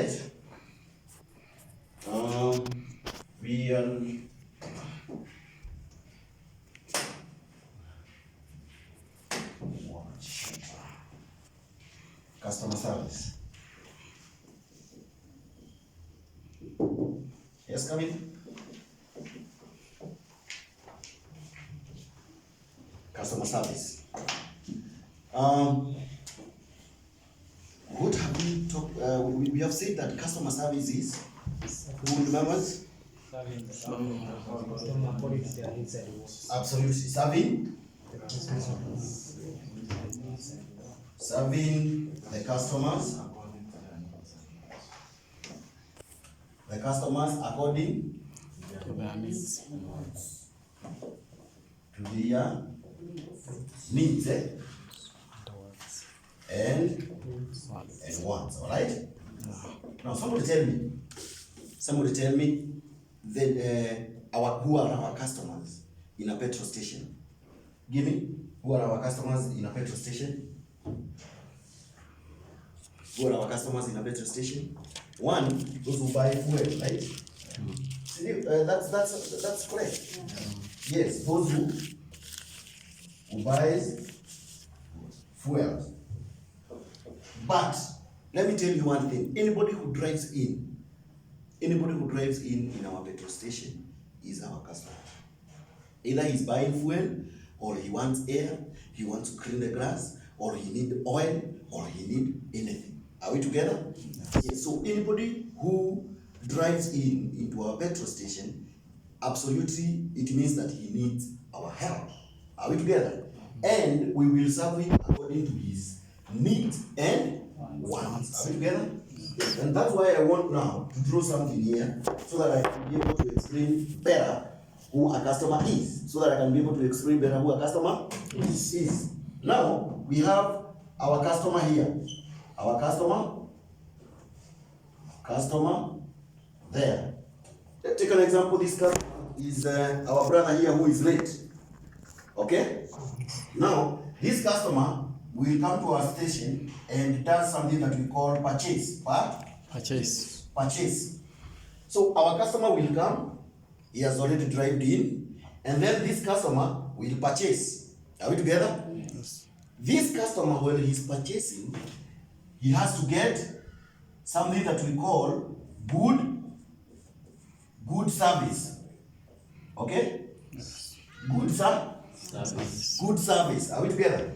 right? We customer service. Yes, come in. Customer service. What have we talked? We have said that customer service is. Who remembers? Absolutely, serving the customers according to their needs, and wants. All right. Now, somebody tell me that who are our customers in a petrol station? Give me, who are our customers in a petrol station? Who are our customers in a petrol station? One, those who buy fuel, right? That's correct. Yes, those who buys fuel. But let me tell you one thing. Anybody who drives in our petrol station is our customer. Either he's buying fuel, or he wants air, he wants to clean the grass, or he need oil, or he need anything. Are we together? Yes. So anybody who drives into our petrol station, absolutely, it means that he needs our help. Are we together? And we will serve him according to his needs and wants. Are we together? And that's why I want now to draw something here, so that I can be able to explain better who a customer is. Now, we have our customer here. Our customer there. Let's take an example. This customer is our brother here who is late. Okay? Now, this customer will come to our station and does something that we call purchase. Purchase. So our customer will come, he has already driven in, and then this customer will purchase. Are we together? Yes. This customer, when he's purchasing, he has to get something that we call good service. Okay? Yes. Good service. Are we together?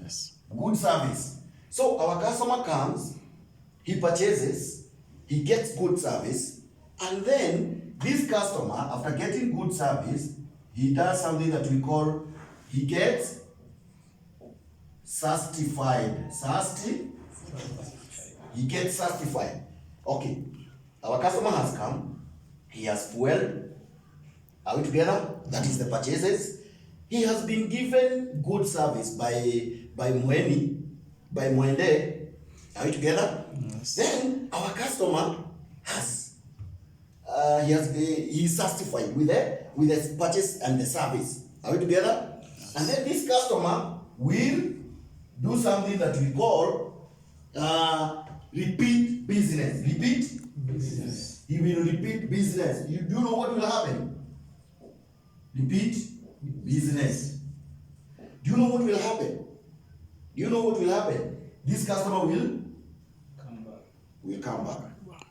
Yes. Good service. So our customer comes, he purchases, he gets good service, and then this customer, after getting good service, he does something that we call, he gets certified. He gets certified. Okay. Our customer has come, he has fuel. Are we together? That is the purchases. He has been given good service by Mwende. Are we together? Yes. Then our customer has he is certified with the purchase and the service. Are we together? Yes. And then this customer will do something that we call repeat business. He will repeat business. You do know what will happen? Repeat business. Do you know what will happen? This customer will come back.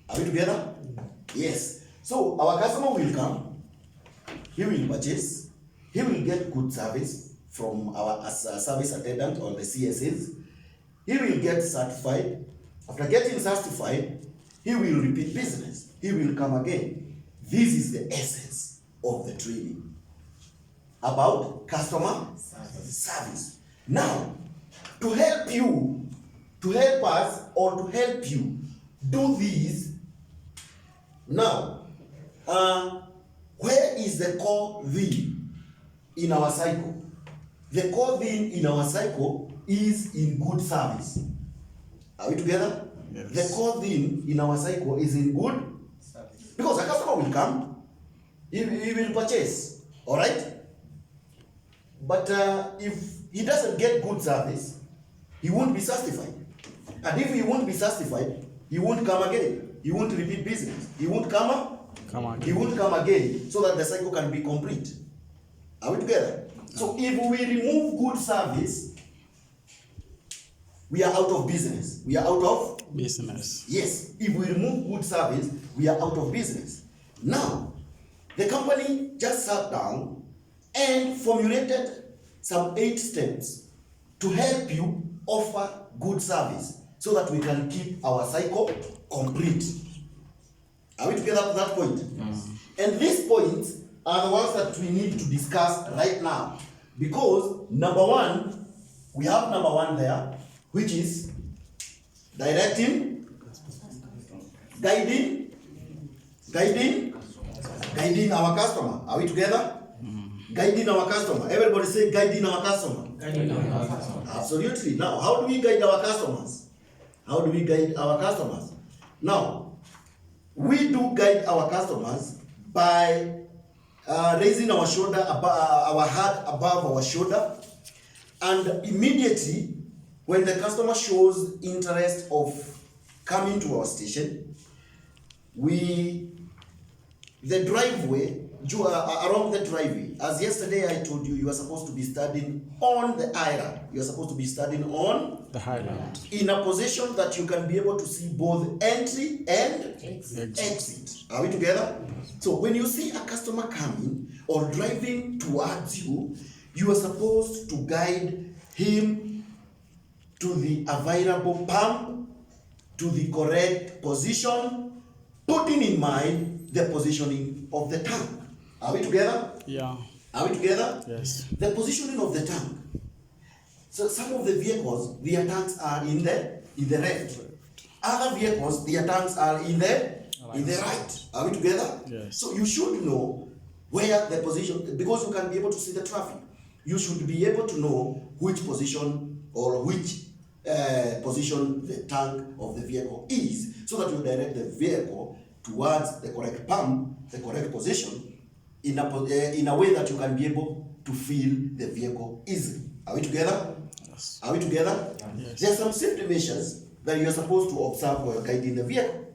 Are we together? Yes. So our customer will come, he will purchase, he will get good service from our service attendant or the CSAs. He will get certified. After getting certified, he will repeat business. He will come again. This is the essence of the training about customer service. Now, to help us or to help you do this, now, where is the core theme in our cycle? The core theme in our cycle is in good service. Are we together? Yes. The core theme in our cycle is in good service. Because a customer will come, he will purchase, all right? But if he doesn't get good service, he won't be satisfied. And if he won't be satisfied, he won't come again. He won't repeat business. He won't come again. He won't come again, so that the cycle can be complete. Are we together? So if we remove good service, we are out of business. We are out of business. Yes. If we remove good service, we are out of business. Now, the company just sat down and formulated some 8 steps to help you offer good service so that we can keep our cycle complete. Are we together at that point? Yes. And these points are the ones that we need to discuss right now. Because number one, we have number one there, which is directing, guiding our customer. Are we together? Guiding our customer. Everybody say guiding our customer. Guiding our customer. Absolutely. Now, how do we guide our customers? How do we guide our customers? Now, we do guide our customers by raising our shoulder, our heart above our shoulder, and immediately when the customer shows interest of coming to our station, the driveway, around the driveway, as yesterday I told you, you are supposed to be standing on the island. You are supposed to be standing on the highland, in a position that you can be able to see both entry and exit. Are we together? So when you see a customer coming or driving towards you, you are supposed to guide him to the available pump, to the correct position, putting in mind the positioning of the tank. Are we together? Yeah. Are we together? Yes. The positioning of the tank. So some of the vehicles, their tanks are in the left. Other vehicles, their tanks are in the right. Are we together? Yes. So you should know where the position, because you can be able to see the traffic. You should be able to know which position or which position the tank of the vehicle is, so that you direct the vehicle towards the correct pump, the correct position, in a way that you can be able to fill the vehicle easily. Are we together? Yes. Are we together? Yes. There are some safety measures that you are supposed to observe while guiding the vehicle.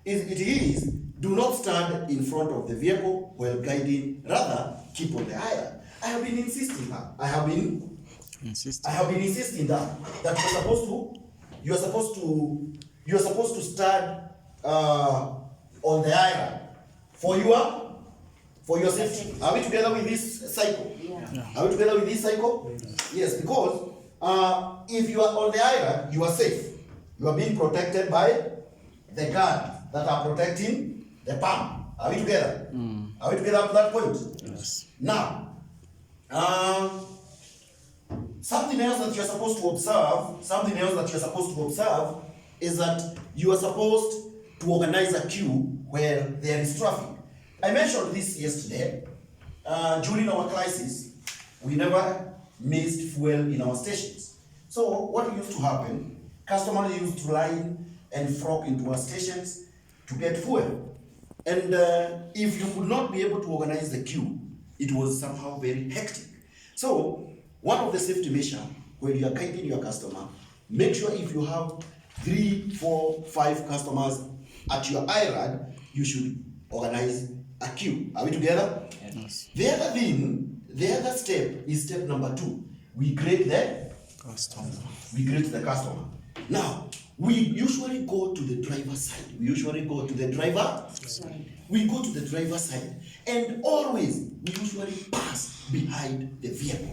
It is, do not stand in front of the vehicle while guiding, rather keep on the island. I have been insisting that. I have been insisting that you are supposed to stand on the island for your safety. Are we together with this cycle? Yeah. Are we together with this cycle? Yes, because if you are on the island, you are safe. You are being protected by the guard that are protecting the pump. Are we together? Are we together up to that point? Yes. Now, something else that you're supposed to observe is that you are supposed to organize a queue where there is traffic. I mentioned this yesterday. During our crisis, we never missed fuel in our stations. So what used to happen, customers used to line and flock into our stations to get fuel. And if you could not be able to organize the queue, it was somehow very hectic. So one of the safety measures when you are guiding your customer, make sure if you have 3, 4, 5 customers at your island, you should organize a queue. Are we together? Yes. The other step is step number 2. We grade the Customer. Now, we usually go to the driver's side. We go to the driver's side. And always, we usually pass behind the vehicle.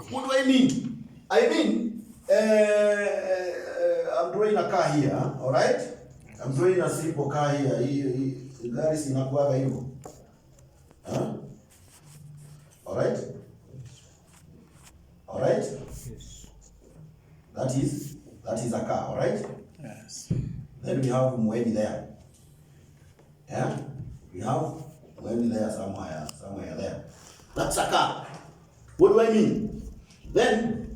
What do I mean? I mean, I'm drawing a car here, all right? I'm drawing a simple car here. Gari sinakuwaga hivyo. All right? That is a car, all right? Yes. Then we have Mweni there. Yeah? We have Mweni there somewhere there. That's a car. What do I mean? Then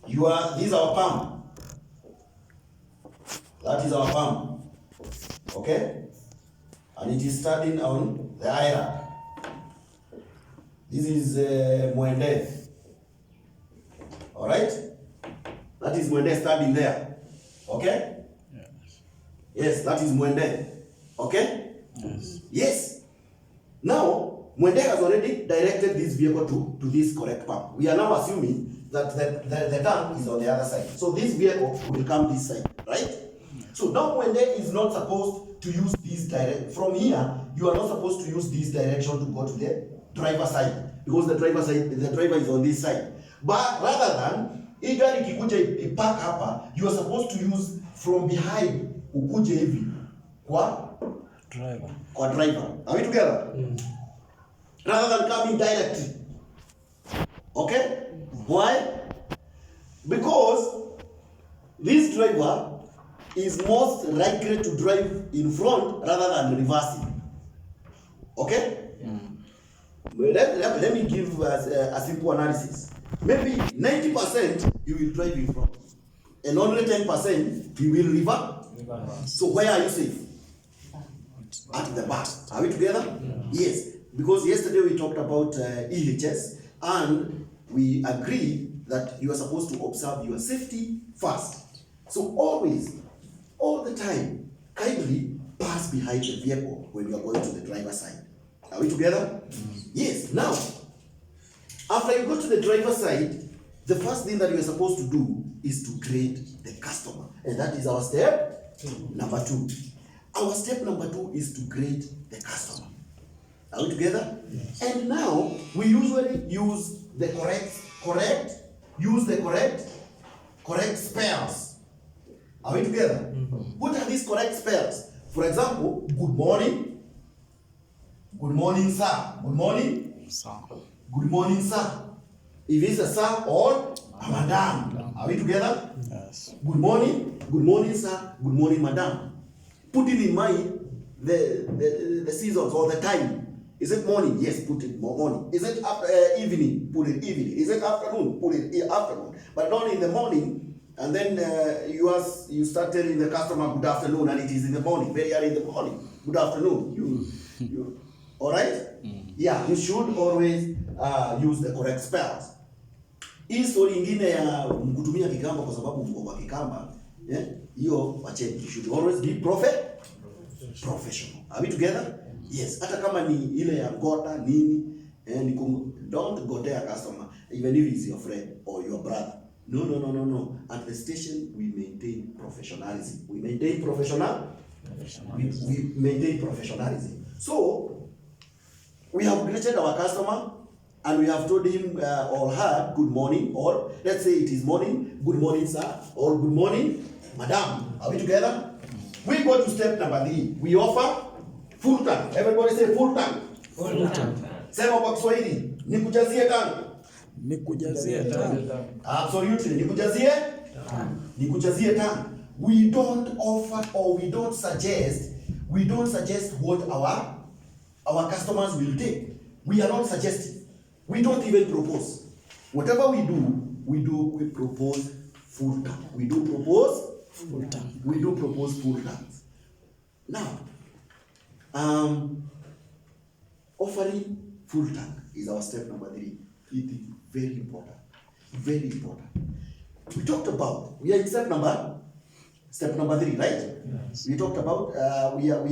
this is our pump. That is our pump. Okay? And it is standing on the island. This is Mwende. Alright? That is Mwende standing there. Okay? Yes, that is Mwende. Okay? Yes. Now, Mwende has already directed this vehicle to this correct pump. We are now assuming that the tank is on the other side. So this vehicle will come this side, right? So now Mwende is not supposed to use this direct. From here, you are not supposed to use this direction to go to the driver side, because the driver is on this side. But rather than hii gari kikuja ipark hapa, you are supposed to use from behind, ukuje hivi kwa driver. Are we together? Rather than coming directly. Okay? Why? Because this driver is most likely to drive in front rather than reversing. Okay? Let me give a simple analysis. Maybe 90% you will drive in front, and only 10% you will reverse. So where are you safe? At the back. Are we together? Yes. Because yesterday we talked about EHS, and we agreed that you are supposed to observe your safety first. So always, all the time, kindly pass behind the vehicle when you are going to the driver's side. Are we together? Yes. Now, after you go to the driver's side, the first thing that you are supposed to do is to greet the customer. And that is our step number 2. Our step number 2 is to greet the customer. Are we together? Yes. And now, we usually use the correct spells. Are we together? What are these correct spells? For example, good morning. Good morning, sir. Good morning, sir. Good morning, sir. If it's a sir or a madam. Are we together? Yes. Good morning, sir. Good morning, madam. Putting in mind the seasons or the time. Is it morning? Yes, put it morning. Is it after evening? Put it evening. Is it afternoon? Put it afternoon. But not in the morning. And then you start telling the customer good afternoon, and it is in the morning, very early in the morning. Good afternoon. You all right? Yeah, you should always use the correct spells. Hii story ingine ya kutumia Kikamba kwa sababu mko kwa Kikamba, hiyo wacheni. You should always be professional. Are we together? Yes. Hata kama ni ile ya gota nini, don't go there customer, even if he's your friend or your brother. No. At the station, we maintain professionalism. We maintain we maintain professionalism. So, we have greeted our customer, and we have told him or her good morning, or let's say it is morning, good morning, sir, or good morning, madam. Are we together? We go to step number 3. We offer full tank. Everybody say full tank. Full tank. Sema kwa Kiswahili, nikujazie tank. Nikujazie tank. Absolutely, nikujazie tank. We don't offer or we don't suggest what our customers will take. We are not suggesting. We don't even propose. Whatever we propose full tank. We do propose full tanks. Now, offering full tank is our step number 3. It is very important. Very important. We talked about, we are in step number 3, right? Yes. We talked about, we are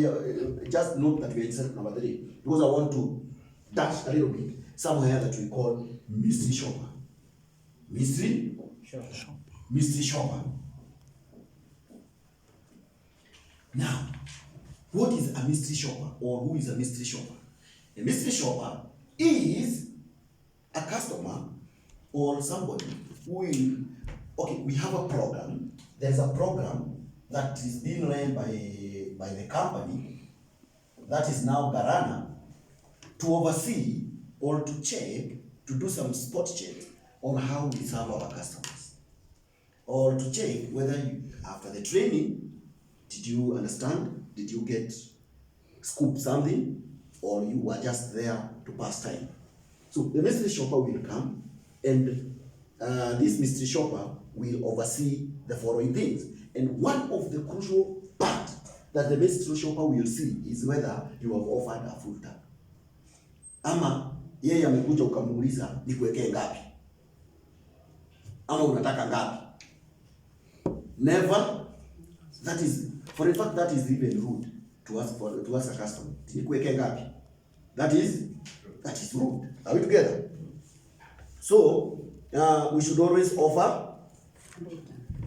just note that we are in step number 3, because I want to dash a little bit somewhere that we call mystery shopper. Mystery shopper. Now, what is a mystery shopper, or who is a mystery shopper? A mystery shopper is a customer or somebody who will, okay, we have a program. There's a program that is being run by the company that is now Galana, to oversee or to check, to do some spot check on how we serve our customers, or to check whether after the training, did you understand? Did you get scoop something, or you were just there to pass time? So the mystery shopper will come, and this mystery shopper will oversee the following things. And one of the crucial part that the mystery shopper will see is whether you have offered a full tank. Ama yeye amekuja ukamuuliza nikuwekee ngapi? Ama unataka ngapi? Never. That is, for in fact, that is even rude to ask a customer. Nikuweke ngapi? That is rude. Are we together? So we should always offer.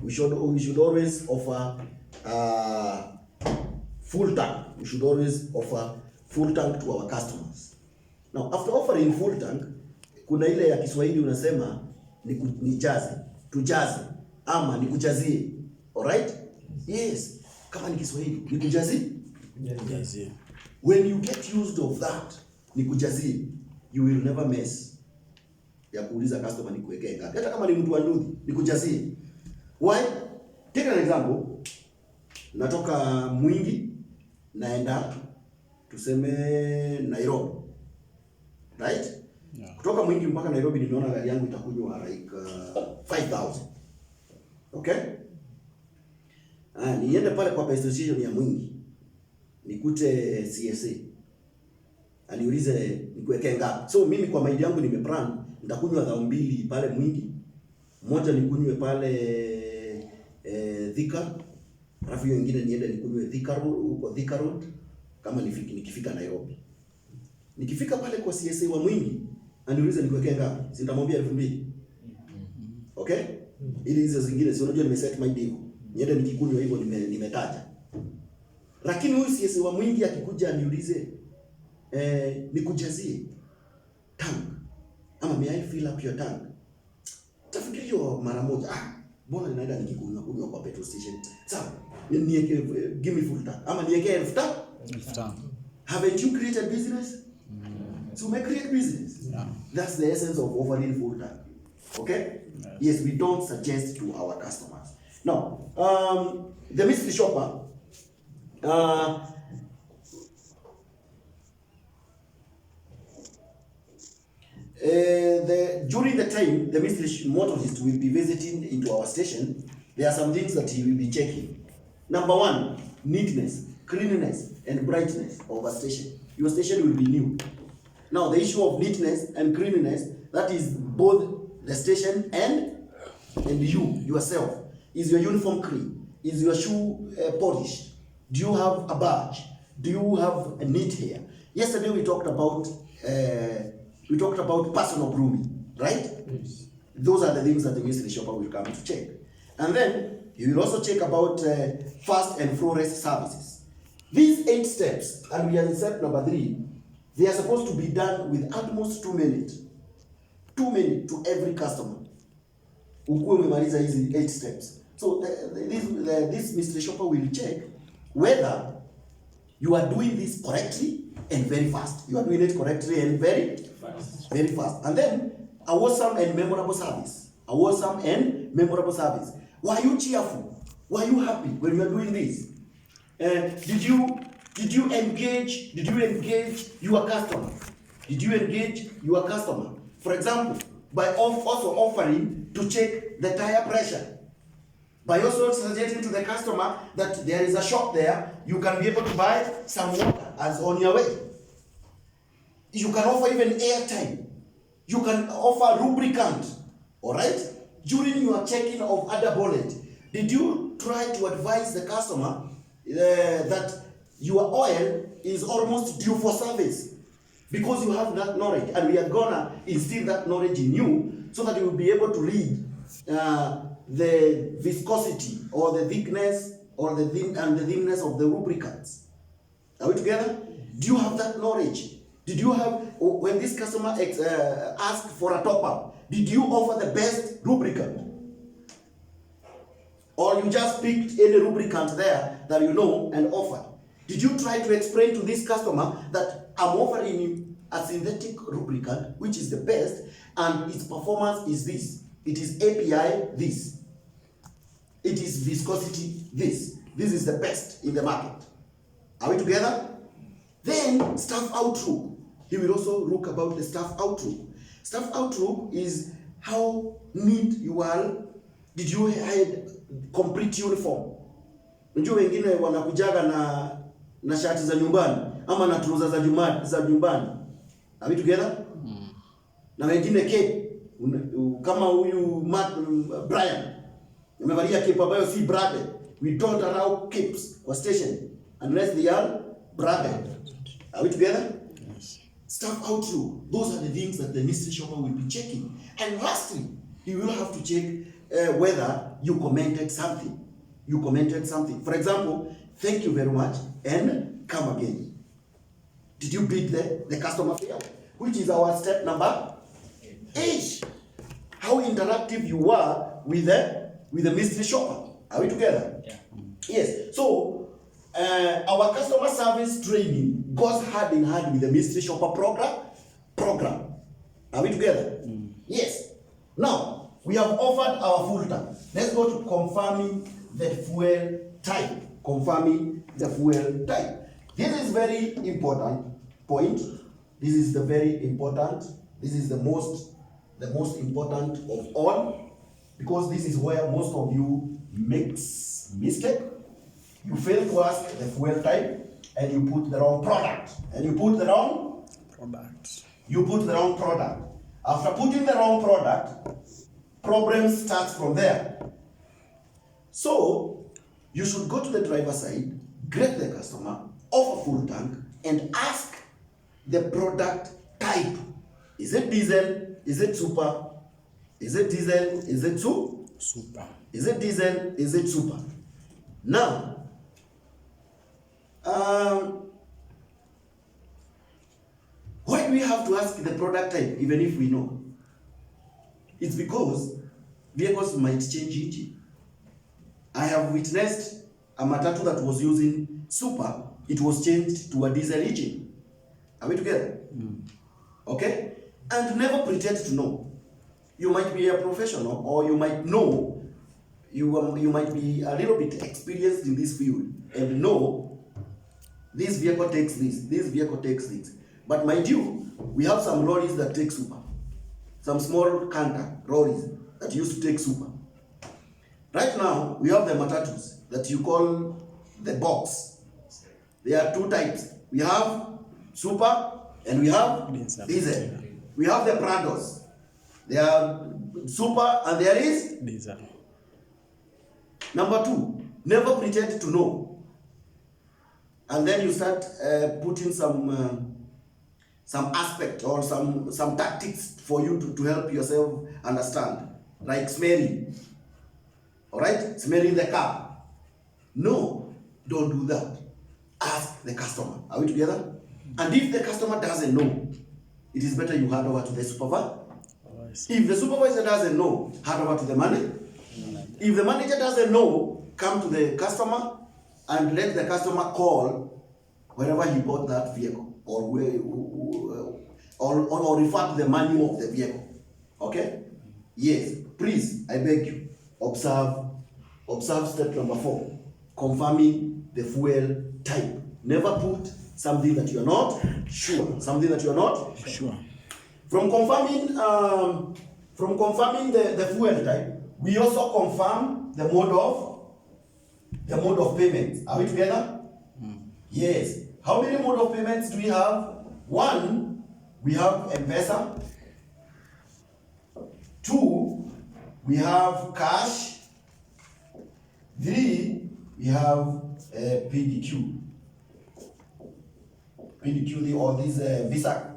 We should always offer full tank. We should always offer full tank to our customers. Now, after offering full tank, kuna ile ya Kiswahili unasema nijaze, tujaze, ama nikujazie. Alright? Yes. Kama ni Kiswahili, nikujazie. Nikujazie. When you get used of that, nikujazie, you will never mess ya kuuliza customer nikuwekee ngapi. Hata kama ni mtu wa ndudhi, nikujazie. Why? Take an example. Natoka Mwingi naenda tuseme Nairobi. Right? Yeah. Kutoka Mwingi mpaka Nairobi nimeona gari yangu itakunywa like 5,000. Okay? Niende pale kwa petrol station ya Mwingi. Nikute CSA. Aniulize nikuwekee ngapi. So mimi kwa maidi yangu nimeplan nitakunywa 2,000 pale Mwingi. Moja nikunywe pale Thika. Alafu hiyo nyingine niende nikunywe Thika Road kama nikifika Nairobi. Nikifika pale kwa CSA wa Mwingi, aniulize nikuwekee ngapi? Si nitamwambia 2,000. Okay? Ili hizo zingine si unajua nimeset my deal. Niende nikikunywa hivyo nimetaja. Lakini huyu CSA wa Mwingi akikuja aniulize nikujazie tank ama may I fill up your tank? Tafikiria mara moja. Mbona ninaenda nikikunywa kwa petrol station? Sawa. Give me full tank. Ama niwekee 1,000. Haven't you created business? So we create business. Yeah. That's the essence of offering full tank. Okay? Yes, we don't suggest to our customers. Now, the mystery shopper, during the time the mystery motorist will be visiting into our station, there are some things that he will be checking. Number 1, neatness, cleanliness, and brightness of a station. Your station will be new. Now, the issue of neatness and cleanliness, that is both the station and you, yourself. Is your uniform clean? Is your shoe polished? Do you have a badge? Do you have a neat hair? Yesterday we talked about personal grooming, right? Yes. Those are the things that the mystery shopper will come to check. And then he will also check about fast and flawless services. These 8 steps, and we are in step number 3, they are supposed to be done with almost 2 minutes. 2 minutes to every customer. Ukuwe umemaliza hizi 8 steps. So this mystery shopper will check whether you are doing this correctly and very fast. You are doing it correctly and very fast. And then a awesome and memorable service. A awesome and memorable service. Were you cheerful? Were you happy when you are doing this? Did you engage your customer? Did you engage your customer? For example, by also offering to check the tire pressure. By also suggesting to the customer that there is a shop there, you can be able to buy some water as on your way. You can offer even airtime. You can offer lubricant. Alright? During your checking of other bonnet, did you try to advise the customer that your oil is almost due for service? Because you have that knowledge, and we are gonna instill that knowledge in you so that you will be able to read the viscosity or the thickness or the thinness of the lubricants. Are we together? Do you have that knowledge? Did you have, when this customer asked for a top-up, did you offer the best lubricant? Or you just picked any lubricant there that you know and offered? Did you try to explain to this customer that I'm offering you a synthetic lubricant, which is the best, and its performance is this. It is API this. It is viscosity this. This is the best in the market. Are we together? Then staff outlook. He will also look about the staff outlook. Staff outlook is how neat you are. Did you have complete uniform? Unajua wengine wanakujaga na shati za nyumbani ama na trouser za nyumbani. Are we together? Na wengine cape kama huyu Brian Umevalia cape ambayo si branded. We don't allow capes kwa station unless they are branded. Are we together? Yes. Stuff out through. Those are the things that the mystery shopper will be checking. And lastly, he will have to check whether you commented something. You commented something. For example, thank you very much and come again. Did you beat the customer failed? Which is our step number 8. How interactive you are with the mystery shopper. Are we together? Yeah. Yes. So our customer service training goes hand in hand with the mystery shopper program. Are we together? Yes. Now we have offered our full tank. Let's go to confirming the fuel type. Confirming the fuel type. This is very important point. This is the very important. This is the most important of all, because this is where most of you makes mistake. You fail to ask the fuel type and you put the wrong product. You put the wrong product. After putting the wrong product, problem starts from there. So you should go to the driver's side, greet the customer, offer full tank, and ask the product type. Is it diesel? Is it super? Is it diesel? Is it Super. Is it diesel? Is it super? Now, why do we have to ask the product type even if we know? It's because vehicles might change engine. I have witnessed a matatu that was using super, it was changed to a diesel engine. Are we together? Okay? And never pretend to know. You might be a professional, or you might know, you might be a little bit experienced in this field and know this vehicle takes this vehicle takes this. But mind you, we have some lorries that take super. Some small canter lorries that used to take super. Right now, we have the matatus that you call the box. There are 2 types. We have super and we have diesel. We have the Prados. They are super and there is Diesel. Number 2, never pretend to know. And then you start putting some aspect or some tactics for you to help yourself understand. Like smelling. Alright? Smelling the car. No, don't do that. Ask the customer. Are we together? And if the customer doesn't know, it is better you hand over to the supervisor. If the supervisor doesn't know, hand over to the manager. If the manager doesn't know, come to the customer and let the customer call wherever he bought that vehicle, or refer to the manual of the vehicle. Okay? Yes. Please, I beg you, observe step number 4, confirming the fuel type. Never put something that you are not sure. Something that you are not Sure. From confirming the fuel type, we also confirm the mode of payment. Are we together? Yes. How many mode of payments do we have? 1, we have M-Pesa. 2, we have cash. 3, we have PDQ. Or this Visa.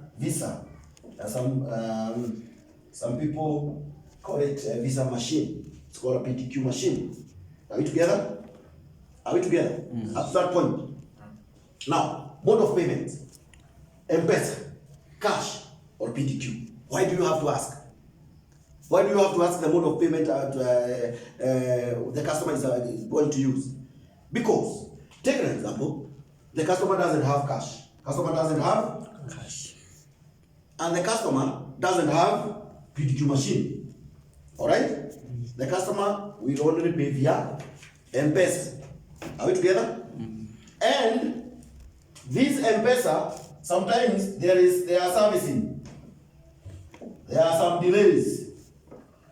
Some people call it a Visa machine. It's called a PDQ machine. Are we together? Are we together? Up to that point. Now, mode of payment: M-Pesa, cash, or PDQ. Why do you have to ask? Why do you have to ask the mode of payment the customer is going to use? Because, take an example, the customer doesn't have cash. Customer doesn't have Cash. and the customer doesn't have PDQ machine. Alright? The customer will only pay via M-Pesa. Are we together? And this M-Pesa, sometimes there are servicing. There are some delays.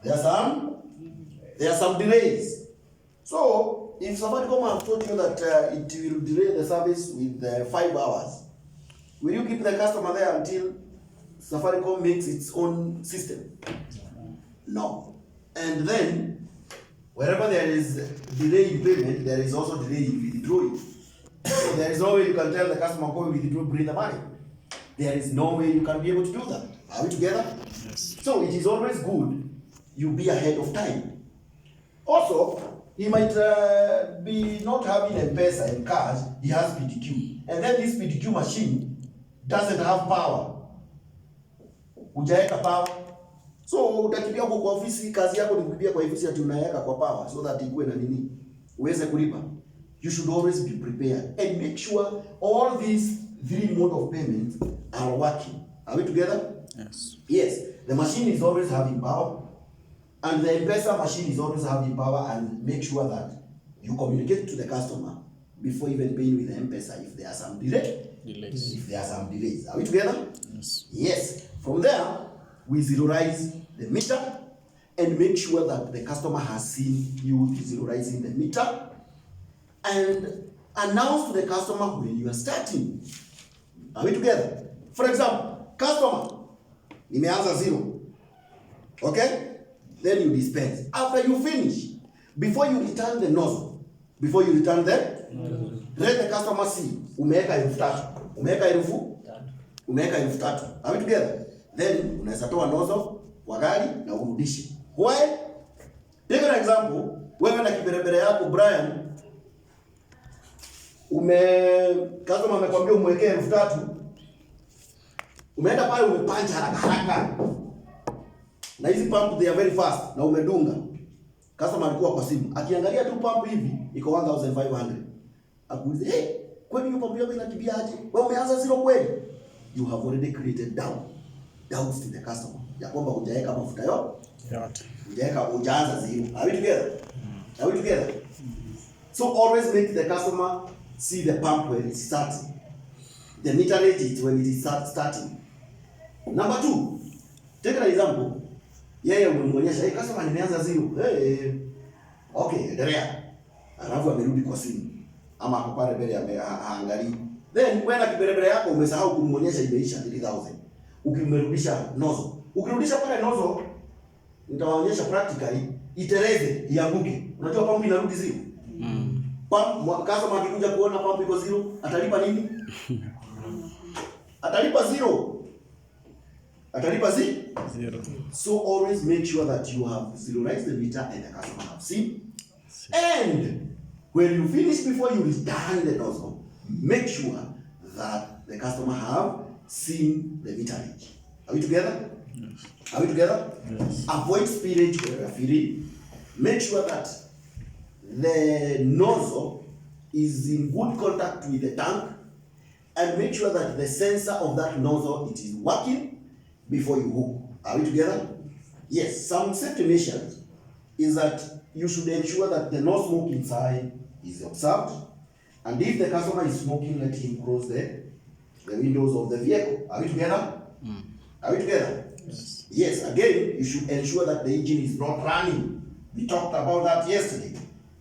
There are some delays. So, if Safaricom have told you that it will delay the service with 5 hours, will you keep the customer there until Safaricom makes its own system? No. And then, Wherever there is delay in payment, there is also delay in withdrawing. So there is no way you can tell the customer, go withdraw, bring the money. There is no way you can be able to do that. Are we together? Yes. So it is always good you be ahead of time. Also, he might be not having M-Pesa and cash, he has PDQ. And then this PDQ machine doesn't have power. Hujaeka power. So utakimbia kwa ofisi, kazi yako ni kukimbia kwa ofisi ati unaweka kwa power so that ikuwe na nini uweze kulipa. You should always be prepared and make sure all these three modes of payment are working. Are we together? Yes. Yes. The machine is always having power, and the M-Pesa machine is always having power, and make sure that you communicate to the customer before even paying with the M-Pesa if there are some delays. If there are some delays. Are we together? Yes. Yes. From there, we zeroize the meter and make sure that the customer has seen you zeroizing the meter, and announce to the customer when you are starting. Are we together? For example, customer, nimeanza zero. Okay? Then you dispense. After you finish, before you return the nozzle, let the customer see, umeweka 3,000. Umeweka 3,000. Are we together? Then unaweza toa nozzle kwa gari na urudishe. Why? Take an example, wewe na kiberebere yako Brian, customer amekwambia umwekee 3,000. Umeenda pale umepunch haraka. Na hizi pump they are very fast na umedunga. Customer alikuwa kwa simu. Akiangalia tu pump hivi iko 1,500. Akuulize, "Hey, kwani hiyo pump yako inakimbia aje? Wewe umeanza zero kweli?" You have already created doubts to the customer. Ya kwamba hujaweka mafuta yote. Hujaanza zero. Are we together? Are we together? So always make the customer see the pump when it's starting. The meterage it when it is starting. Number 2, take an example. Yeye umemwonyesha, "Hey customer, nimeanza zero." Okay, endelea. Alafu amerudi kwa simu. Ama hapo pale mbele haangalii. Then wewe na kiberebere yako umesahau kumwonyesha imeisha 3,000. Ukimrudisha nozzle. Ukirudisha pale nozzle, nitawaonyesha practically itereze, ianguke. Unajua pump inarudi zero. Pump, customer akikuja kuona pump iko zero, atalipa nini? Atalipa zero. Zero. So always make sure that you have zeroized the meter and the customer have seen. And when you finish, before you return the nozzle, make sure that the customer have seen the meterage. Are we together? Yes. Are we together? Yes. Avoid spillage when you are filling. Make sure that the nozzle is in good contact with the tank, and make sure that the sensor of that nozzle it is working before you hook. Are we together? Yes. Some safety measures is that you should ensure that the no smoke inside is observed, and if the customer is smoking, let him close the windows of the vehicle. Are we together? Are we together? Yes. Yes. Again, you should ensure that the engine is not running. We talked about that yesterday.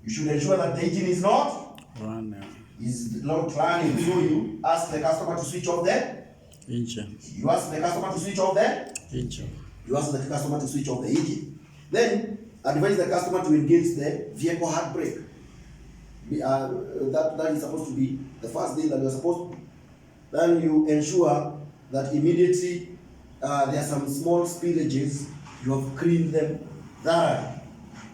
You should ensure that the engine is not running. So you ask the customer to switch off the engine. You ask the customer to switch off the engine. You ask the customer to switch off the engine. Then advise the customer to engage the vehicle handbrake. That is supposed to be the first thing that you are supposed to do. Then you ensure that immediately there are some small spillages, you have cleaned them thoroughly.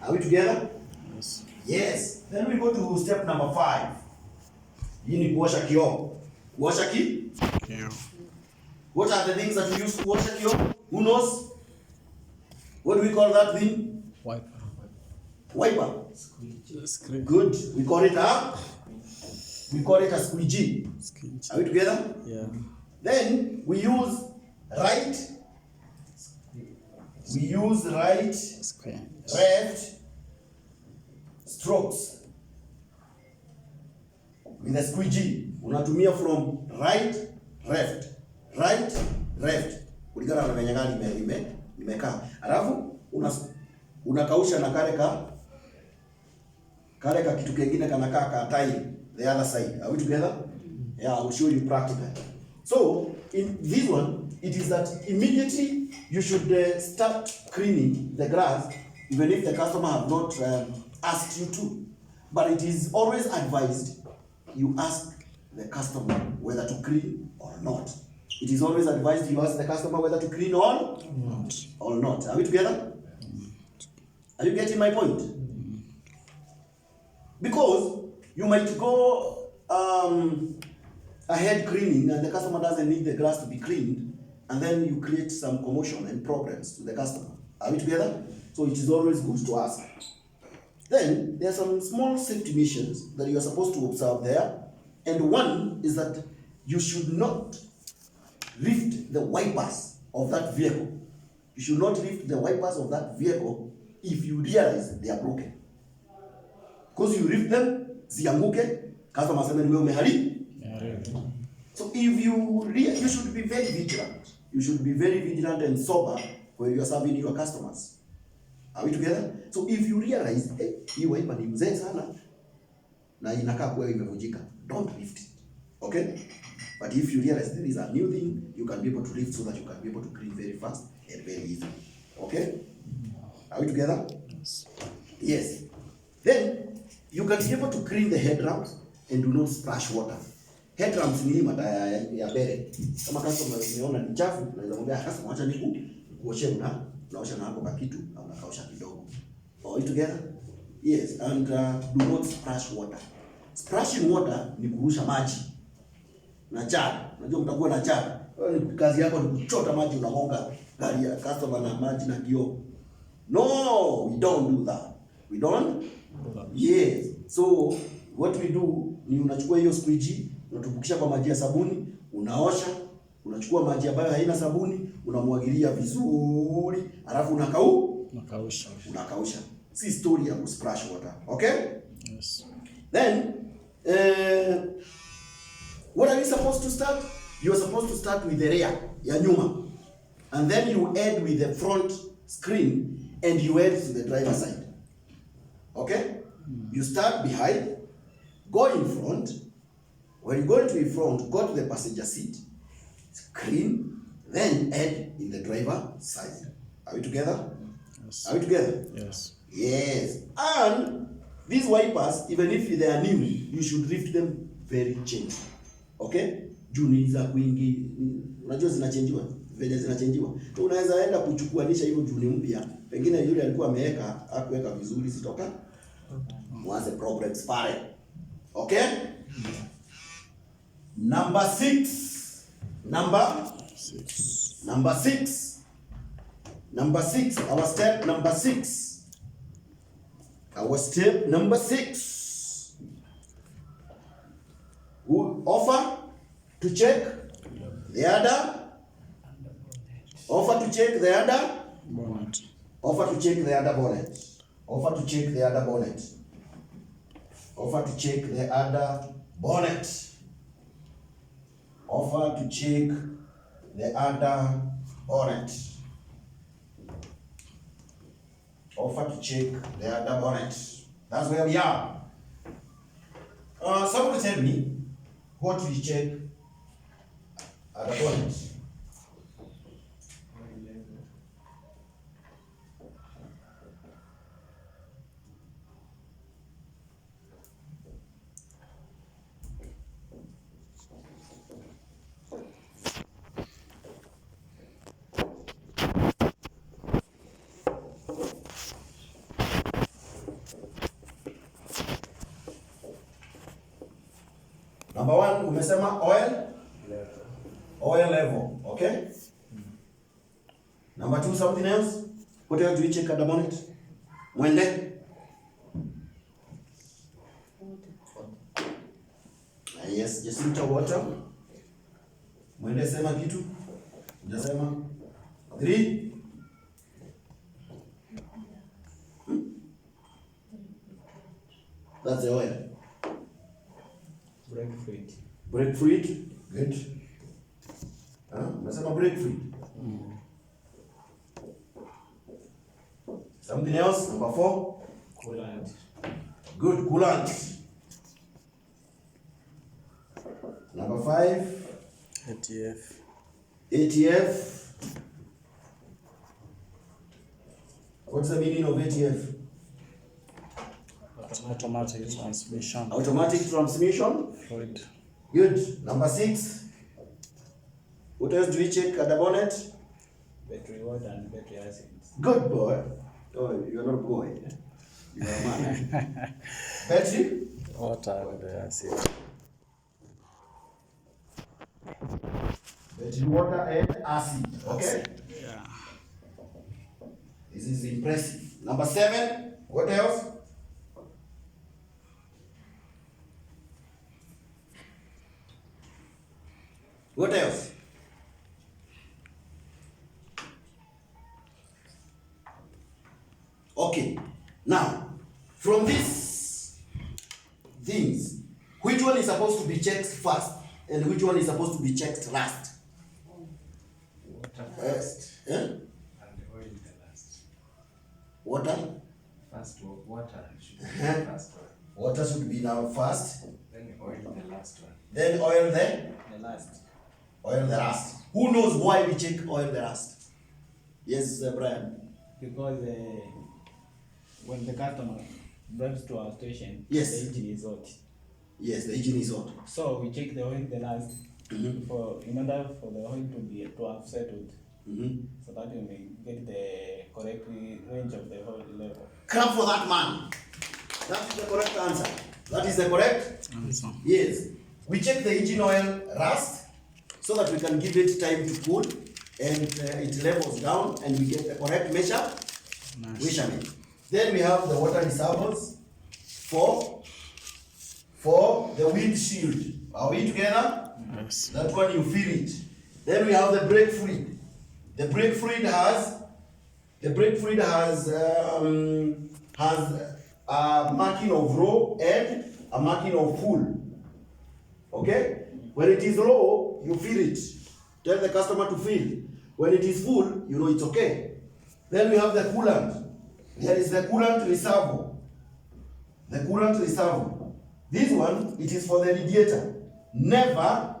Are we together? Yes. Yes. Then we go to step number 5. Hii ni kuosha kioo. Kuosha kioo. What are the things that we use to wash a kioo? Who knows? What do we call that thing? Wiper. Squeegee. Good. We call it a squeegee. Are we together? Yeah. Then we use right, left strokes with the squeegee. Unatumia from right, left kulingana na venye gari imekaa. Alafu unakausha na kale ka kitu kingine kanakaa ka tile the other side. Are we together? Yeah, I will show you practically. So in this one, it is that immediately you should start cleaning the grass, even if the customer have not asked you to. But it is always advised you ask the customer whether to clean or not. It is always advised you ask the customer whether to clean or not. Are we together? Are you getting my point? Because you might go ahead cleaning and the customer doesn't need the grass to be cleaned, and then you create some commotion and problems to the customer. Are we together? So it is always good to ask. Then there are some small safety measures that you are supposed to observe there, and one is that you should not lift the wipers of that vehicle. You should not lift the wipers of that vehicle if you realize they are broken. Because you lift them, zianguke, customer aseme ni wewe umeharibu. So if you should be very vigilant. You should be very vigilant and sober when you are serving your customers. Are we together? So if you realize, hii wiper ni mzee sana na inakaa kuwa imevunjika, don't lift it. Okay? But if you realize there is a new thing, you can be able to lift so that you can be able to clean very fast and very easily. Okay? Are we together? Yes. Then you can be able to clean the headlamps and do not splash water. Headlamps ni mataya ya bere. Kama customer umeona ni chafu, unaweza mwambia customer acha nikuoshe unaosha na hapo kwa kitu au unakaosha kidogo. Are we together? Yes, and do not splash water. Splashing water ni kurusha maji na jara. Unajua mtakuwa na jara. Kazi yako ni kuchota maji unagonga gari ya customer na maji na kioo. No, we don't do that. We don't? Yes. So what we do ni unachukua hiyo squeegee, unatupukisha kwa maji ya sabuni, unaosha, unachukua maji ambayo haina sabuni, unamwagilia vizuri, alafu unakausha. Si story ya kusplash water. Okay? Yes. Then what are we supposed to start? You are supposed to start with the rear, ya nyuma. And then you end with the front screen and you end to the driver's side. Okay? You start behind, go in front. When you go into the front, go to the passenger seat, screen, then end in the driver's side. Are we together? Yes. Are we together? Yes. Yes. And these wipers, even if they are new, you should lift them very gently. Okay? Juni za kuingi, unajua zinachangiwa, venye zinachangiwa. So unaweza enda kuchukuanisha hiyo juni mpya, pengine yule alikuwa ameweka, hakuweka vizuri sitoka. Mwanze problems pale. Okay? Number 6. Number 6. Our step number 6. Our step number 6. We offer to check the other. Offer to check the other Bonnet. Offer to check the other bonnet. Offer to check the other bonnet. Offer to check the other bonnet. Offer to check the other bonnet. Offer to check the other bonnet. That's where we are. Somebody tell me what we check at the bonnet. Number 1, umesema oil level, okay? Number 2, something else? What else do we check at the bonnet? Mwende? Yes, Jacinta, water. Mwende sema kitu? Unasema 3. That's the oil. Brake fluid. Good. Unasema brake fluid. Something else? Number 4. Coolant. Good, coolant. Number 5. ATF. What's the meaning of ATF? Automatic transmission. Automatic transmission. Fluid. Good. Number 6. What else do we check at the bonnet? Battery water and battery acid. Good boy. Oh, you're not a boy. You're a man. Battery? Water and the acid. Battery, water, and acid. Okay? Yeah. This is impressive. Number 7. What else? What else? Okay. Now, from these things, which one is supposed to be checked first and which one is supposed to be checked last? Water first. Eh? And oil the last. Water? First water should be Uh-huh. the first one. Water should be now first. Then oil the last one. Then oil the The last. oil the last. Who knows why we check oil the last? Yes, Brian. Because when the customer drives to our station, Yes. the engine is hot. Yes, the engine is on. So we check the oil the last Mm-hmm. in order for the oil to have settled, Mm-hmm. so that we may get the correct range of the oil level. Clap for that man. That is the correct answer. That is the correct? Answer. Yes. We check the engine oil rust so that we can give it time to cool and it levels down and we get the correct measurement. Then we have the water reservoirs for the windshield. Are we together? Yes. That one you feel it. Then we have the brake fluid. The brake fluid has a marking of low and a marking of full. Okay? When it is low, you feel it. Tell the customer to feel. When it is full, you know it's okay. Then we have the coolant. There is the coolant reservoir. The coolant reservoir. This one, it is for the radiator. Never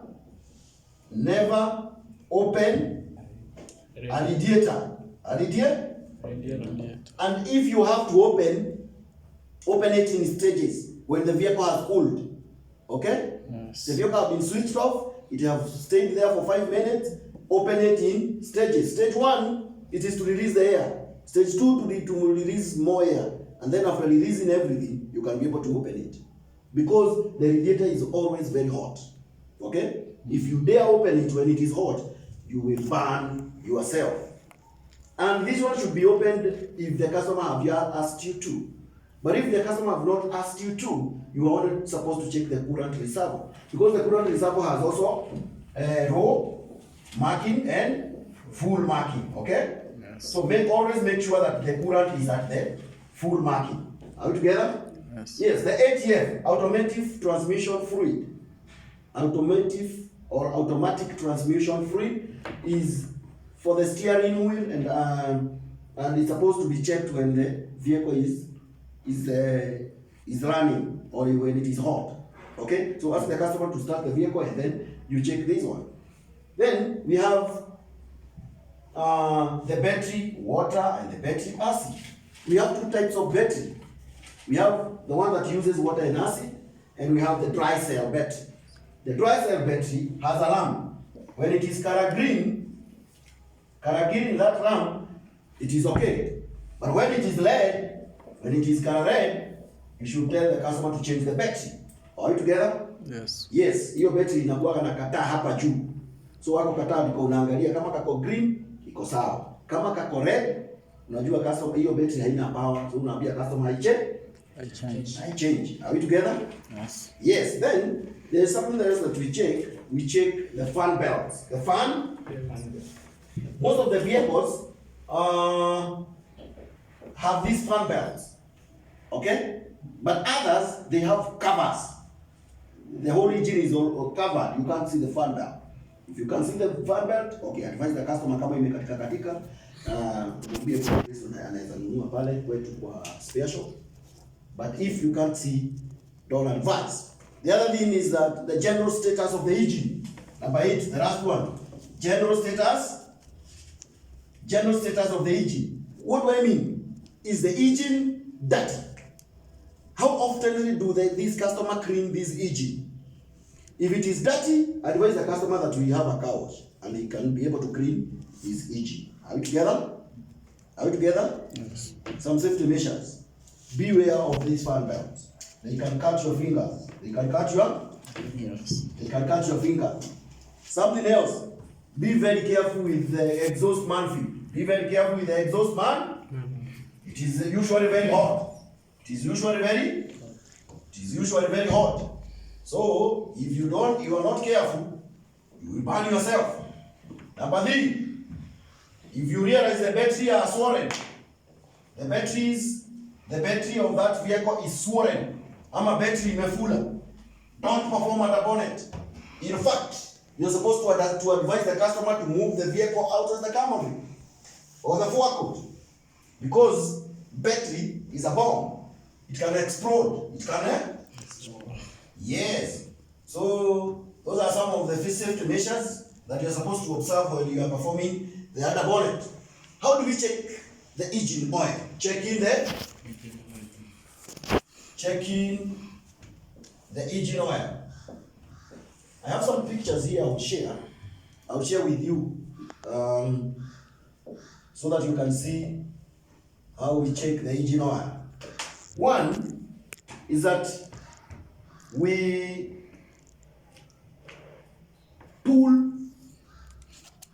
open a radiator. A radiator? And if you have to open it in stages when the vehicle has cooled. Okay? Yes. The vehicle has been switched off, it has stayed there for 5 minutes, open it in stages. Stage 1, it is to release the air. Stage 2, to release more air. And then after releasing everything, you can be able to open it. Because the radiator is always very hot. Okay? If you dare open it when it is hot, you will burn yourself. And this one should be opened if the customer have asked you to. But if the customer have not asked you to, you are only supposed to check the coolant reservoir. Because the coolant reservoir has also low marking and full marking. Okay? Yes. So always make sure that the coolant is at the full marking. Are we together? Yes. Yes, the ATF, automatic transmission fluid. Automatic transmission fluid is for the steering wheel and it's supposed to be checked when the vehicle is running or when it is hot. Okay, so ask the customer to start the vehicle and then you check this one. Then we have the battery water and the battery acid. We have 2 types of battery. We have the one that uses water and acid, and we have the dry cell battery. The dry cell battery has a lamp. When it is color green in that lamp, it is okay. But when it is red, when it is color red, you should tell the customer to change the battery. Are you together? Yes. Yes, hiyo battery inakuwa na kataa hapa juu. So wako kataa ndiko unaangalia kama kako green iko sawa. Kama kako red, unajua customer hiyo battery haina power. So unaambia customer I change. I change. Are we together? Yes. Yes. Then there's something else that we check. We check the fan belts. The fan. Most of the vehicles have these fan belts. Okay, but others they have covers. The whole engine is all covered. You can't see the fan belt. If you can see the fan belt, okay, advise the customer kama imekatika mwambie kwa place anaweza nunua pale kwetu kwa spare shop. But if you can't see, don't advise. The other thing is that the general status of the engine. Number 8, the last one. General status of the engine. What do I mean? Is the engine dirty? How often do these customer clean this engine? If it is dirty, advise the customer that we have a car wash and he can be able to clean his engine. Are we together? Are we together? Yes. Some safety measures. Beware of these fan belts. They can cut your fingers. They can cut your finger. Something else. Be very careful with the exhaust man feed. Be very careful with the exhaust man. It is usually very hot. It is usually very hot. So if you are not careful, you will burn yourself. Number 3, if you realize the battery are swollen, the battery of that vehicle is swollen, ama battery imefula, don't perform at the bonnet. In fact, you're supposed to advise the customer to move the vehicle out of the camera or the forecourt, because battery is a bomb. It can explode. It can Yes. So those are some of the safety measures that you're supposed to observe when you are performing the under bonnet. How do we check the engine oil? Checking the engine oil. I have some pictures here I will share with you, so that you can see how we check the engine oil. One is that we pull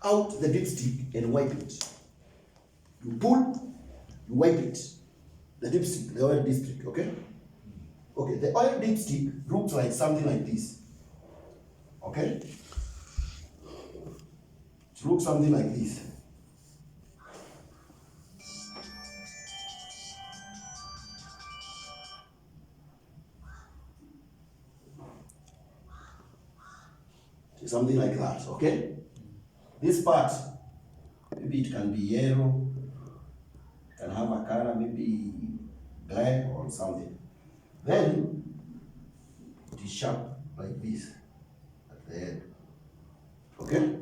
out the dipstick and wipe it. You pull, you wipe it. The dipstick, the oil dipstick, okay? Okay, the oil dipstick looks like something like this. Okay? It looks something like this. Something like that, okay? This part, maybe it can be yellow, it can have a color, maybe black or something. Then, it is sharp, like this, at the end, okay?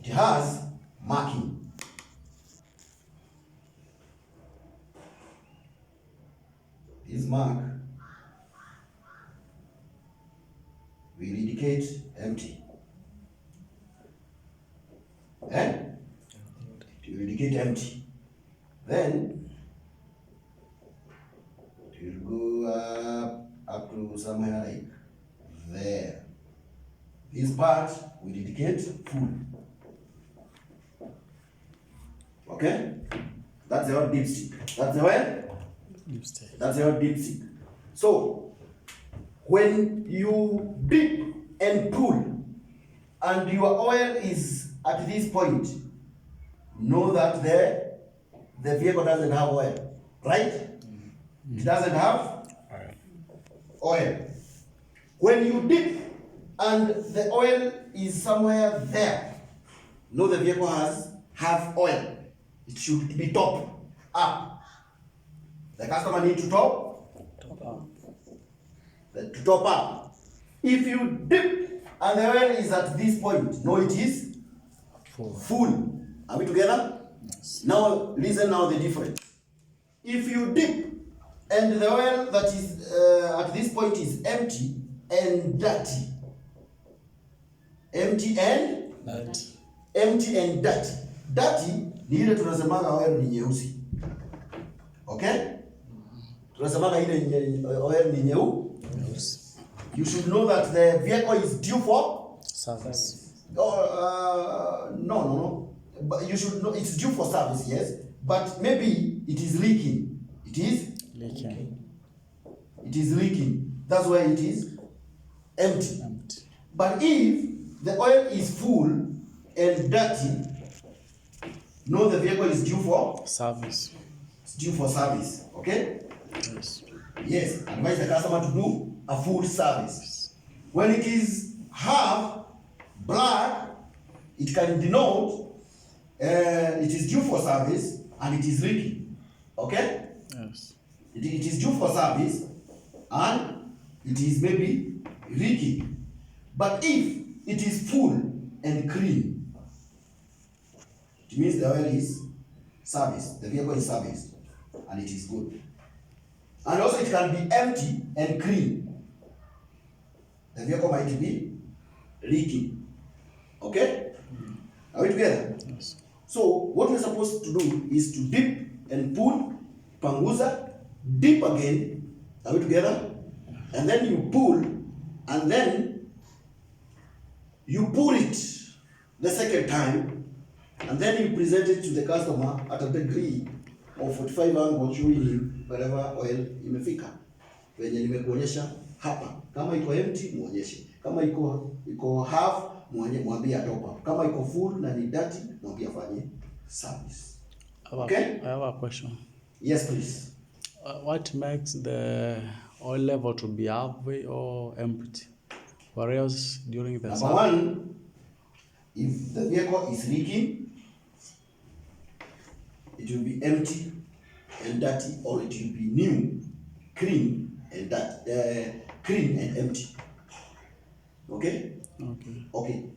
It has marking. This mark will indicate empty. It will indicate empty. Then it will go up to somewhere like there. This part will indicate full. Okay? That's the old dipstick. That's the what? That's the old dipstick. So when you dip and pull and your oil is at this point, know that the vehicle doesn't have oil, right? It doesn't have oil. When you dip and the oil is somewhere there, know the vehicle have oil. It should be top up. The customer needs to top up. If you dip and the oil is at this point, know it is full. Are we together? Yes. Now listen the difference. If you dip and the oil that is at this point is empty and dirty. Empty and dirty. Dirty ni ile tunasemaga oil ni nyeusi. Okay? Tunasemaga ile oil ni nyeusi. You should know that the vehicle is due for service. No. But you should know it's due for service, yes. But maybe it is leaking. It is leaking. That's why it is empty. But if the oil is full and dirty, know the vehicle is due for service. It's due for service. Okay? Yes. Advise the customer to do a full service. When it is half black, it can denote it is due for service and it is leaking. Okay? Yes. It is due for service and it is maybe leaking. But if it is full and clean, it means the oil is serviced, the vehicle is serviced and it is good. And also it can be empty and clean. The vehicle might be leaking. Okay? Are we together? Yes. So what we're supposed to do is to dip and pull, panguza, dip again. Are we together? And then you pull, and then you pull it the second time, and then you present it to the customer at a degree of 45 angle, showing him wherever oil imefika. Venye nimekuonyesha hapa. Kama iko empty muonyeshe. Kama iko half mwambie top up. Kama iko full na ni dirty mwambie afanye service. Okay? I have a question. Yes, please. What makes the oil level to be halfway or empty? Whereas during the Number one, if the vehicle is leaking, it will be empty and dirty, or it will be new, clean and clean and empty. Okay? Okay. Okay.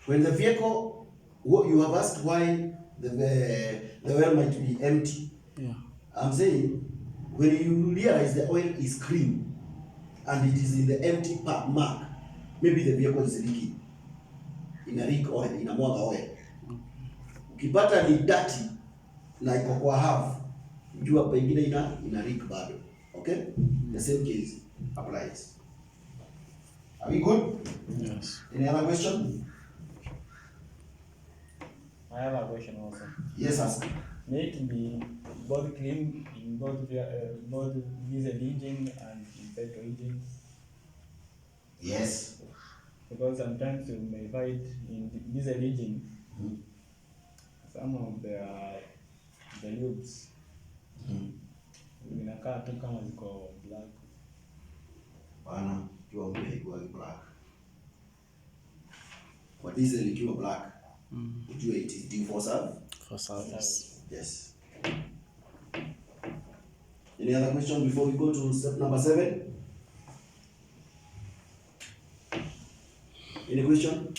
When the vehicle, you have asked why the oil might be empty. Yeah. I'm saying, when you realize the oil is clean and it is in the empty mark, maybe the vehicle is leaking. Ina leak oil, inamwaga oil. Ukipata ni dirty na iko kwa half, jua pengine ina leak bado. Okay? The same case applies. Are we good? Yes. Any other question? I have a question also. Yes, ask. May it be both clean in both diesel engine and petrol engine? Yes. Because sometimes you may find in diesel engine, some of the lubes zinakaa tu kama ziko black. Bana, ikiwa mpya black. Kwa diesel ikiwa black, ujue it is due for service. For service. Yes. Any other question before we go to step number 7? Any question?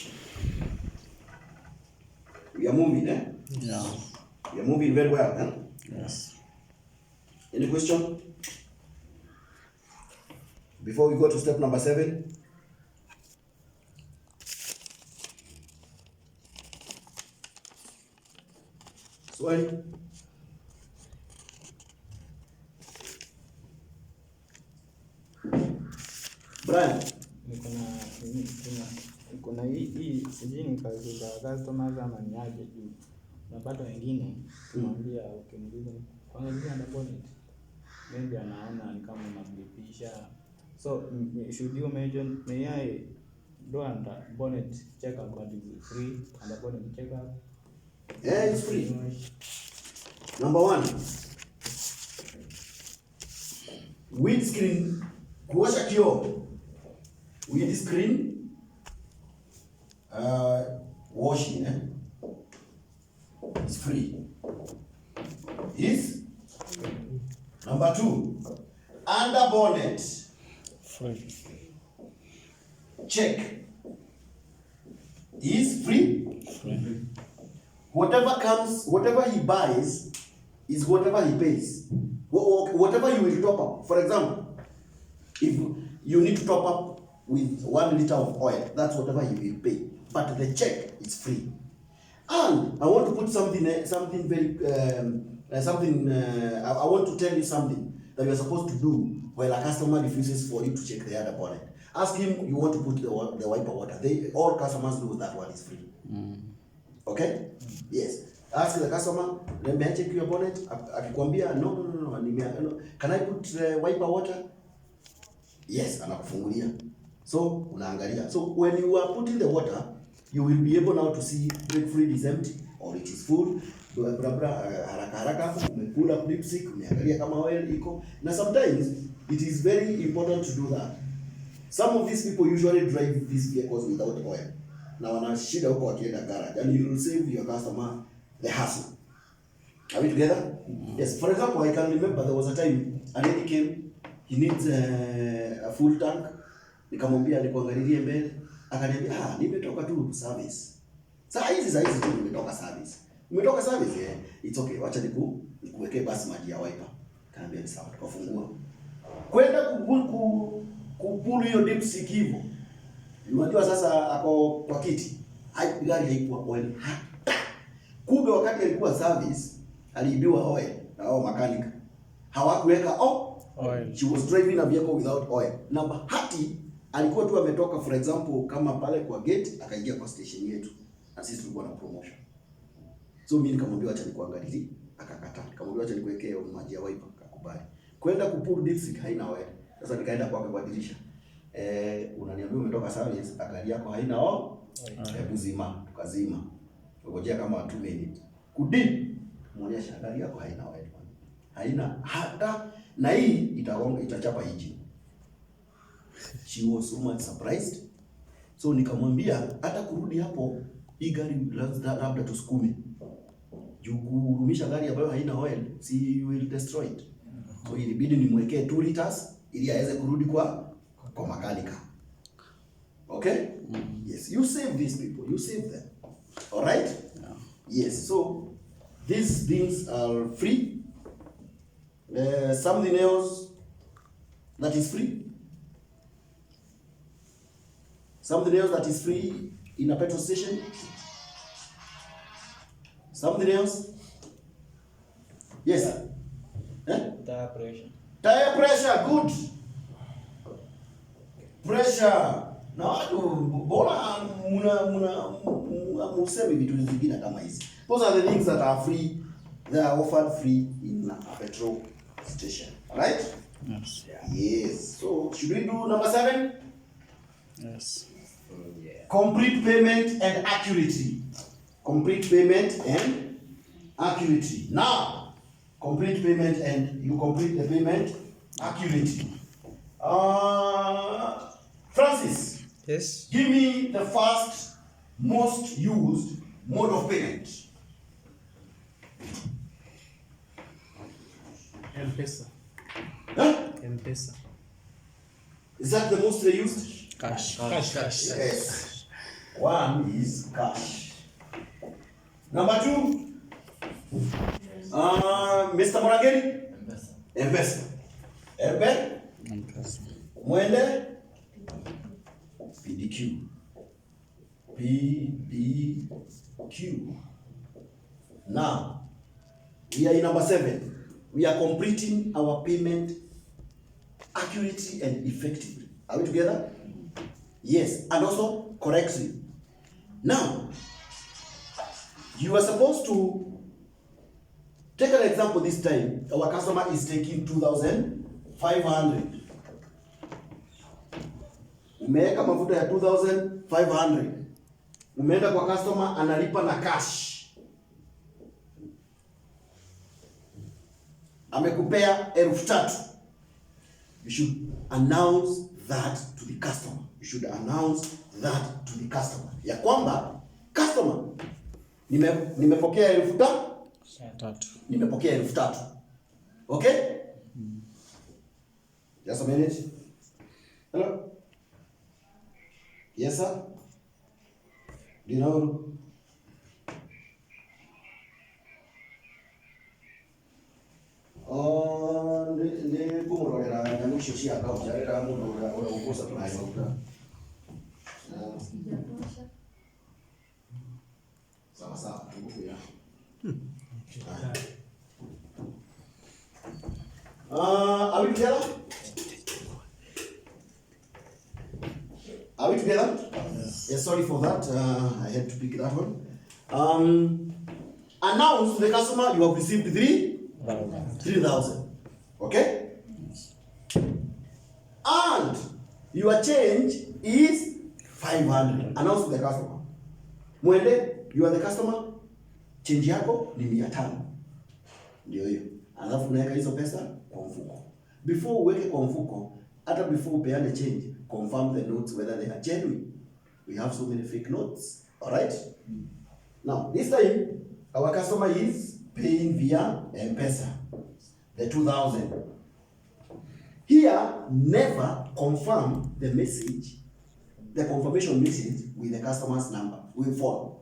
We are moving, eh? Yeah. We are moving very well, eh? Yes. Any question? Before we go to step number 7? Swali? Brian? Kuna hii sijui ni kazi za customers ama ni aje juu. Unapata wengine kumwambia ukimuuliza kwanza zile under bonnet. Maybe anaona ni kama unamlipisha. So should you mention, may I do under bonnet check up, but it's free under bonnet check up? Yeah, it's free. Number 1. Windscreen, kuosha kioo. Windscreen washing, it's free. Is number 2. Under bonnet Free. check is free. Free. Whatever he buys is whatever he pays. Whatever you will top up. For example, if you need to top up with 1 liter of oil, that's whatever you will pay. But the check is free. And I want to put something very, I want to tell you something that you are supposed to do while a customer refuses for you to check the other bonnet. Ask him, you want to put the wiper water. All customers know that one is free. Okay? Yes. Ask the customer, may I check your bonnet? Akikwambia, no. Can I put wiper water? Yes, anakufungulia. So, unaangalia. So, when you are putting the water, you will be able now to see brake fluid is empty or it is full. Haraka, umekula lipstick, umeangalia kama oil iko. Na sometimes, it is very important to do that. Some of these people usually drive these vehicles without oil. Na wana shida huko wakienda garage, and you will save your customer the hassle. Are we together? Yes. For example, I can remember there was a time a lady came, he needs a full tank. Nikamwambia nikuangalilie mbele, akaniambia nimetoka tu service. Saa hizi tu nimetoka service. Umetoka service? Yeah. It's okay. Wacha nikuwekee basi maji ya wiper. Kaniambia ni sawa. Tukafungua. kwenda kupulu hiyo dipstick hivyo. Unajua sasa ako kwa kiti. Gari haikuwa oil hata. Kumbe wakati alikuwa service aliibiwa oil na hao mechanic. Hawakuweka oil. She was driving a vehicle without oil. Na bahati alikuwa tu ametoka, for example, kama pale kwa gate akaingia kwa station yetu. Na sisi tulikuwa na promotion. So mimi nikamwambia acha nikuangalie, akakataa. Nikamwambia acha nikuwekee maji ya wiper, akakubali. Kwenda kupulu dipstick haina oil. Sasa nikaenda kwake kwa dirisha. Unaniambia umetoka service, gari yako haina oil. Hebu zima, tukazima. Ngojea kama 2 minutes. Kudi muonyesha gari yako haina oil. Haina hata na hii itachapa engine. She was so much surprised. So nikamwambia hata kurudi hapo hii gari labda tusukume. Juu kurumisha gari ambayo haina oil, si will destroy it. So ilibidi nimwekee 2 liters ili aweze kurudi kwa makanika. Okay? Yes, you save these people, you save them. All right? Yeah. Yes, so these things are free. Something else that is free. Something else that is free in a petrol station. Something else? Yes. Tire pressure. Tire pressure, good. Pressure. Na watu bora museme vitu zingine kama hizi. Those are the things that are free. They are offered free in a petrol station. Right? Yes. Yes. So should we do number 7? Yes. Yeah. Complete payment and accuracy. Complete payment and accuracy. Now, complete payment and you complete the payment accurately. Francis. Yes. Give me the first most used mode of payment. M-Pesa. Huh? M-Pesa. Is that the most used? Cash. Yes. One is cash. Number 2. Mr. Morageri? M-Pesa. M-Pesa. Mwende? PDQ. PDQ. Now, we are in number 7. We are completing our payment accurately and effectively. Are we together? Yes, and also correctly. Now, you are supposed to take an example this time. Our customer is taking 2,500. Umeweka mafuta ya 2,500. Umeenda kwa customer analipa na cash. Amekupea 3,000. You should announce that to the customer. You should announce that to the customer. Ya kwamba customer, nimepokea 3,000. Nimepokea 3,000. Okay? Just a minute. Hello? Yes, sir? Do you know? Ni kumurorera nyamisho cia account yarera mundu ura ugusa tunayo. Sawa sawa, tukuya. Are we together? Are we together? Yes, sorry for that. I had to pick that one. Announce to the customer you have received 3,000. Okay? And your change is 500. Announce to the customer. Mwende, you are the customer. Change yako ni 500. Ndio hiyo. Alafu unaweka hizo pesa kwa mfuko. Before uweke kwa mfuko, hata before upeane change, confirm the notes whether they are genuine. We have so many fake notes. All right? Now, this time, our customer is paying via M-Pesa, the 2,000. Here, never confirm the message, the confirmation message with the customer's number, with phone.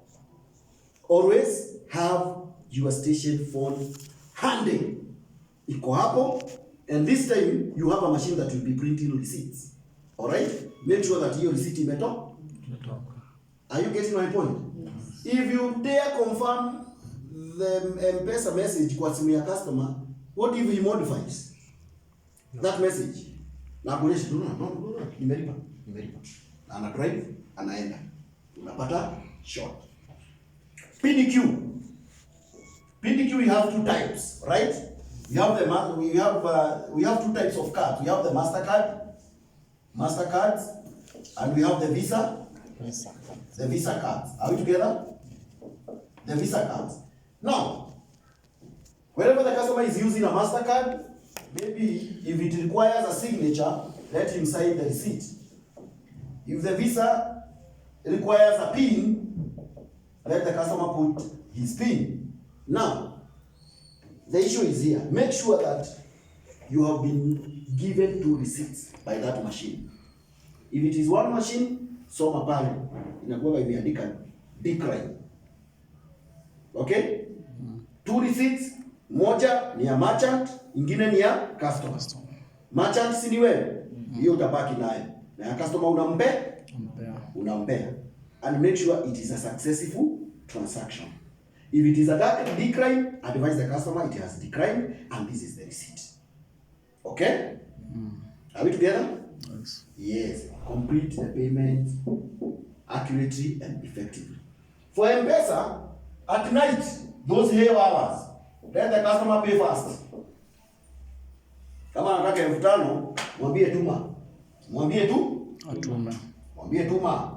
Always have your station phone handy. Iko hapo, And this time you have a machine that will be printing receipts. All right? Make sure that your receipt imetoka. Are you getting my point? Yes. If you dare confirm the M-Pesa message kwa simu ya customer, what if he modifies that message? Na kuonesha no, nimelipa. Ana drive, anaenda. Unapata short. PDQ, we have two types, right? We have two types of cards. We have the Mastercards, and we have the Visa. The Visa cards. Are we together? The Visa cards. Now, whenever the customer is using a Mastercard, maybe if it requires a signature, let him sign the receipt. If the Visa requires a PIN, let the customer put his PIN. Now, the issue is here. Make sure that you have been given 2 receipts by that machine. If it is one machine, soma pale inakuwa imeandika decline. Okay? 2 receipts, moja ni ya merchant, ingine ni ya customer. Merchant si ni wewe, hiyo utabaki nayo. Na ya customer unampea. And make sure it is a successful transaction. If it is a decline, advise the customer it has declined and this is the receipt. Okay? Are we together? Yes. Yes. Complete the payment accurately and effectively. For M-Pesa, at night, those hair hours, let the customer pay first. Kama anataka 5,000, mwambie tuma.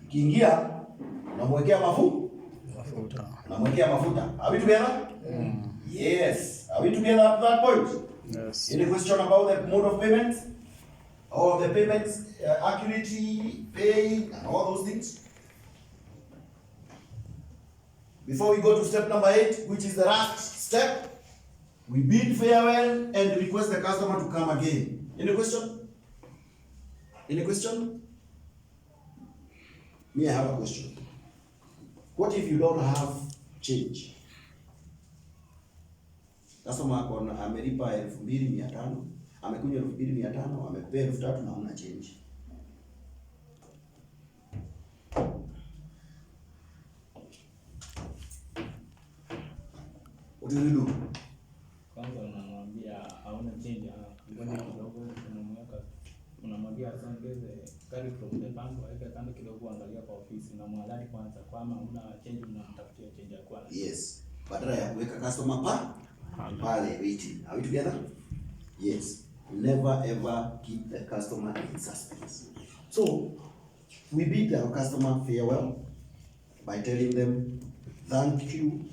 Kiingia, unamwekea mafuta. Are we together? Yes. Are we together at that point? Yes. Any question about the mode of payment? Or the payments accurately paid and all those things? Before we go to step number 8, which is the last step, we bid farewell and request the customer to come again. Any question? Me, I have a question. What if you don't have change? Customer amelipa 2,500, amekunywa 2,500, amepea 3,000 na hamna change. What do you do? Kwanza unamwambia hauna change, ngoja kidogo, unamwambia asongeze carry from the bank, waweke kando kidogo, angalia kwa ofisi na mwaladi kwanza kama huna change, unamtafutia change ya kwanza. Yes. Badala ya kuweka customer pale waiting. Are we together? Yes. Never ever keep the customer in suspense. So, we bid our customer farewell by telling them thank you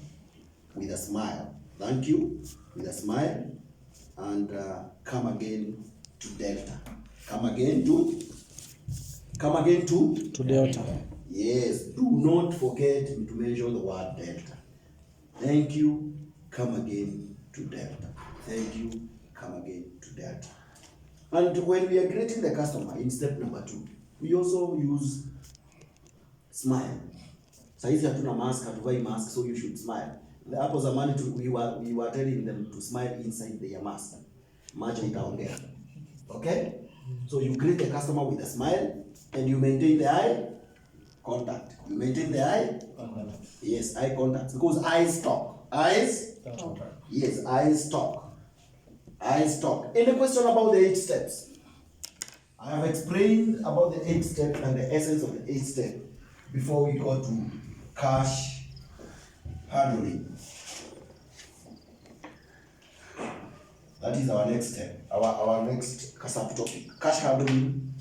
with a smile. Thank you with a smile and come again to Delta. Come again to Delta. Yes, do not forget to mention the word Delta. Thank you, come again to Delta. Thank you, come again to Delta. And when we are greeting the customer in step number 2, we also use smile. Saizi hatuna mask, hatuvai mask, so you should smile. Hapo zamani we were telling them to smile inside their mask. Macho itaongea. Okay? So you greet the customer with a smile and you maintain the eye contact. You maintain the eye contact. Yes, eye contact. Because eyes talk. Eyes talk. Yes, eyes talk. Eyes talk. Any question about the 8 steps? I have explained about the 8 steps and the essence of the 8 steps before we go to cash handling. That is our next step. Our next sub topic. Cash handling.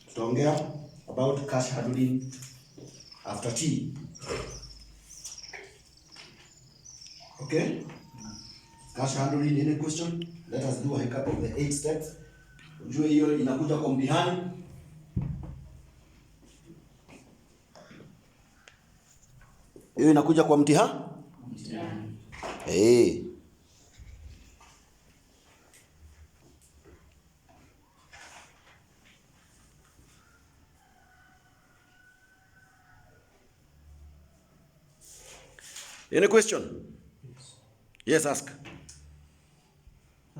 Tutaongea about cash handling after tea. Okay? Cash handling, any question? Let us do a recap of the 8 steps. Ujue hiyo inakuja kwa mtihani. Hiyo inakuja kwa mtihani. Eh. Any question? Yes, ask.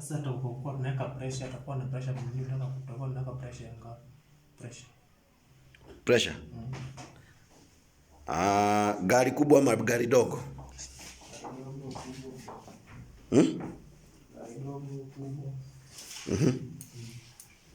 Sasa tutakuwa tunaweka pressure, atakuwa na pressure mwingine, tutakuwa tunaweka pressure ya ngapi? Pressure. Gari kubwa ama gari dogo? Gari dogo kubwa.